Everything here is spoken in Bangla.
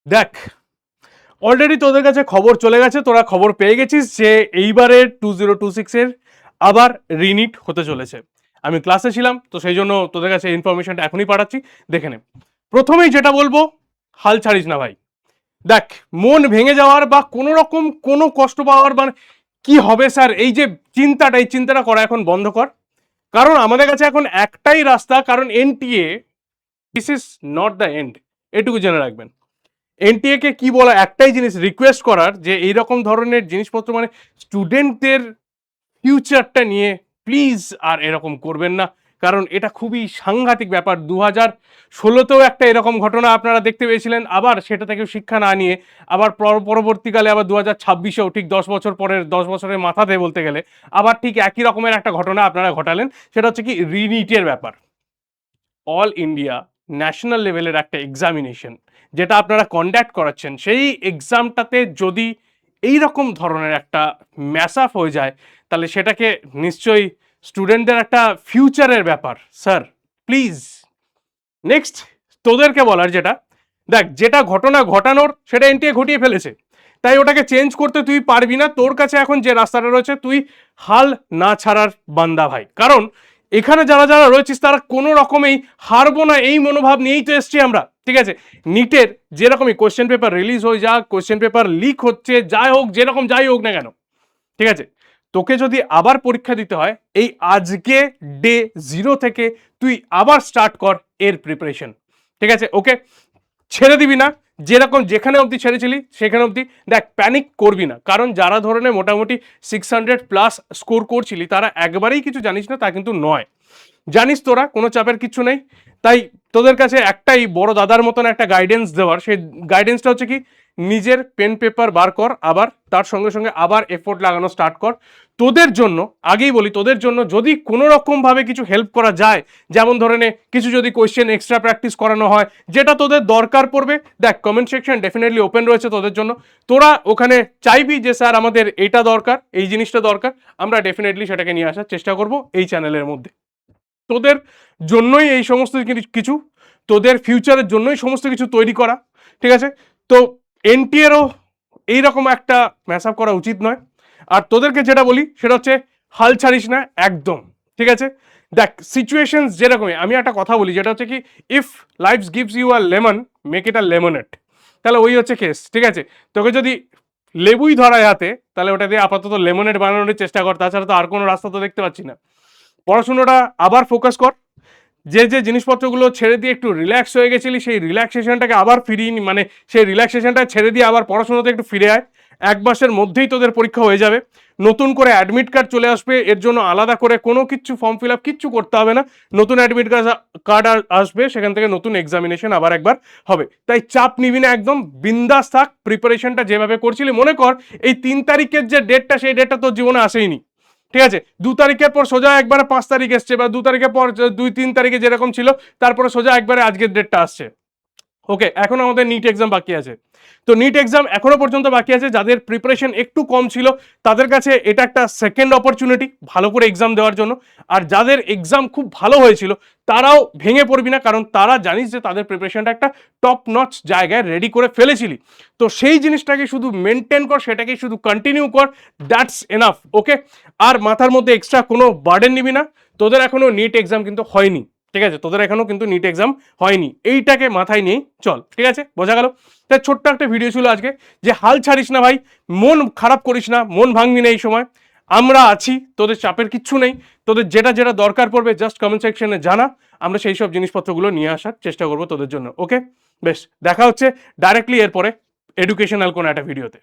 দেখ, অলরেডি তোদের কাছে খবর চলে গেছে, তোরা খবর পেয়ে গেছিস যে এইবারের 2026-এর আবার রিনিট হতে চলেছে। আমি ক্লাসে ছিলাম, তো সেই জন্য তোদের কাছে ইনফরমেশনটা এখনই পাঠাচ্ছি, দেখে নে। প্রথমেই যেটা বলবো, হাল ছাড়িস না ভাই। দেখ, মন ভেঙে যাওয়ার বা কোনো রকম কোনো কষ্ট পাওয়ার মানে কি হবে স্যার, এই যে চিন্তাটা করা এখন বন্ধ কর। কারণ আমাদের কাছে এখন একটাই রাস্তা, কারণ NTA this is not the end, এটুকু জেনে রাখবেন। এনটিএ কে কি বলা, একটাই জিনিস রিকোয়েস্ট করার, যে এইরকম ধরনের জিনিসপত্র মানে স্টুডেন্টদের ফিউচারটা নিয়ে প্লিজ আর এরকম করবেন না, কারণ এটা খুবই সাংঘাতিক ব্যাপার। 2016তেও একটা এরকম ঘটনা আপনারা দেখতে পেয়েছিলেন, আবার সেটা থেকে শিক্ষা না নিয়ে আবার পরবর্তীকালে আবার 2026এও ঠিক 10 বছর পরের 10 বছরের মাথাতে বলতে গেলে আবার ঠিক একই রকমের একটা ঘটনা আপনারা ঘটালেন। সেটা হচ্ছে কি, রিনিটের ব্যাপার। অল ইন্ডিয়া ন্যাশনাল লেভেলের একটা এক্সামিনেশন যেটা আপনারা কন্ডাক্ট করাচ্ছেন, সেই এক্সামটাতে যদি এই রকম ধরনের একটা ম্যাসআপ হয়ে যায়, তাহলে সেটাকে নিশ্চয়ই স্টুডেন্টদের একটা ফিউচারের ব্যাপার স্যার, প্লিজ। নেক্সট তোদেরকে বলার যেটা, দেখ, যেটা ঘটনা ঘটানোর সেটা এনটিএ ঘটিয়ে ফেলেছে, তাই ওটাকে চেঞ্জ করতে তুই পারবি না। তোর কাছে এখন যে রাস্তাটা রয়েছে, তুই হাল না ছাড়ার বান্দা ভাই। কারণ এখানে যারা যারা রয়েছিস তারা কোনো রকমেই হারবো না এই মনোভাব নিয়েই তো এসছি আমরা, ঠিক আছে। নিটের যেরকমই কোশ্চেন পেপার রিলিজ হয়ে যাক, কোশ্চেন পেপার লিক হচ্ছে, যাই হোক, যেরকম যাই হোক না কেন, ঠিক আছে, তোকে যদি আবার পরীক্ষা দিতে হয়, এই আজকে ডে 0 থেকে তুই আবার স্টার্ট কর এর প্রিপারেশন, ঠিক আছে। ওকে, ছেড়ে দিবি না, যেরকম যেখানে অবধি ছেড়েছিলি সেখানে অবধি। দেখ, প্যানিক করবি না, কারণ যারা ধরনের মোটামুটি 600+ স্কোর করছিলি তারা একবারেই কিছু জানিস না তা কিন্তু নয়, জানিস তোরা, কোনো চাপের কিচ্ছু নেই। তাই তোদের কাছে একটাই বড় দাদার মতন একটা গাইডেন্স দেওয়ার, সেই গাইডেন্সটা হচ্ছে কি, নিজের পেন পেপার বার কর, আবার তার সঙ্গে সঙ্গে আবার এফোর্ট লাগানো স্টার্ট কর। তোদের জন্য, আগেই বলি, তোদের জন্য যদি কোনো রকমভাবে কিছু হেল্প করা যায়, যেমন ধরে নে কিছু যদি কোয়েশ্চেন এক্সট্রা প্র্যাকটিস করানো হয়, যেটা তোদের দরকার পড়বে, দেখ, কমেন্ট সেকশন ডেফিনেটলি ওপেন রয়েছে তোদের জন্য। তোরা ওখানে চাইবি যে স্যার আমাদের এইটা দরকার, এই জিনিসটা দরকার, আমরা ডেফিনেটলি সেটাকে নিয়ে আসার চেষ্টা করব এই চ্যানেলের মধ্যে। তোদের জন্যই এই সমস্ত কিছু, তোদের ফিউচারের জন্যই সমস্ত কিছু তৈরি করা, ঠিক আছে। তো এনটিএরও এইরকম একটা ম্যাসআপ করা উচিত নয়। আর তোদেরকে যেটা বলি সেটা হচ্ছে, হাল ছাড়িস না একদম, ঠিক আছে। দেখ, সিচুয়েশন যেরকমই, আমি একটা কথা বলি যেটা হচ্ছে কি, if life gives you a lemon, make it a lemonade. তাহলে ওই হচ্ছে কেস, ঠিক আছে। তোকে যদি লেবুই ধরায় হাতে, তাহলে ওটা দিয়ে আপাতত লেমনেড বানানোর চেষ্টা কর, তাছাড়া তো আর কোনো রাস্তা তো দেখতে পাচ্ছি না। পড়াশুনোটা আবার ফোকাস কর, যে যে জিনিসপত্রগুলো ছেড়ে দিয়ে একটু রিল্যাক্স হয়ে গেছিলি, সেই রিল্যাক্সেশনটাকে আবার ফিরিয়ে মানে সেই রিল্যাক্সেশনটা ছেড়ে দিয়ে আবার পড়াশোনাতে একটু ফিরে আয়। 1 মাসের মধ্যেই তোদের পরীক্ষা হয়ে যাবে, নতুন করে অ্যাডমিট কার্ড চলে আসবে, এর জন্য আলাদা করে কোনো কিছু ফর্ম ফিল আপ কিচ্ছু করতে হবে না। নতুন অ্যাডমিট কার্ড আসবে, সেখান থেকে নতুন এক্সামিনেশন আবার একবার হবে। তাই চাপ নিবি না, একদম বিন্দাস থাক। প্রিপারেশনটা যেভাবে করছিলি, মনে কর এই 3 তারিখের যে ডেটটা, সেই ডেটটা তোর জীবনে আসেইনি, ঠিক আছে। 2 তারিখের পর সোজা একবারে 5 তারিখ এসছে, বা 2 তারিখের পর 2-3 তারিখে যেরকম ছিল, তারপরে সোজা একবারে আজকের ডেটটা আসছে। ওকে, এখন আমাদের নিট এক্সাম বাকি আছে। তো নিট এক্সাম এখনো পর্যন্ত বাকি আছে। যাদের প্রিপারেশন একটু কম ছিল তাদের কাছে এটা একটা সেকেন্ড অপরচুনিটি ভালো করে এক্সাম দেওয়ার জন্য। আর যাদের এক্সাম খুব ভালো হয়েছিল তারাও ভেঙে পড়বি না, কারণ তারা জানিস যে তাদের প্রিপারেশনটা একটা টপ নচ জায়গায় রেডি করে ফেলেছিলি। তো সেই জিনিসটাকে শুধু মেনটেন কর, সেটাকে শুধু কন্টিনিউ কর, দ্যাটস এনাফ। ওকে, আর মাথার মধ্যে এক্সট্রা কোনো বার্ডেন নিবি না। তোদের এখনো নিট এক্সাম কিন্তু হয়নি, ঠিক আছে, তোদের এখনো কিন্তু নিট এক্সাম হয়নি, এইটাকে মাথায় নিয়ে চল, ঠিক আছে, বোঝা গেল। তাই ছোট্ট একটা ভিডিও ছিল আজকে, যে হাল ছাড়িস না ভাই, মন খারাপ করিস না, মন ভাঙবি না এই সময়, আমরা আছি, তোদের চাপের কিচ্ছু নেই। তোদের যেটা যেটা দরকার পড়বে জাস্ট কমেন্ট সেকশনে জানা, আমরা সেই সব জিনিসপত্রগুলো নিয়ে আসার চেষ্টা করবো তোদের জন্য। ওকে, বেশ, দেখা হচ্ছে ডাইরেক্টলি এরপরে এডুকেশনাল কোনো একটা ভিডিওতে।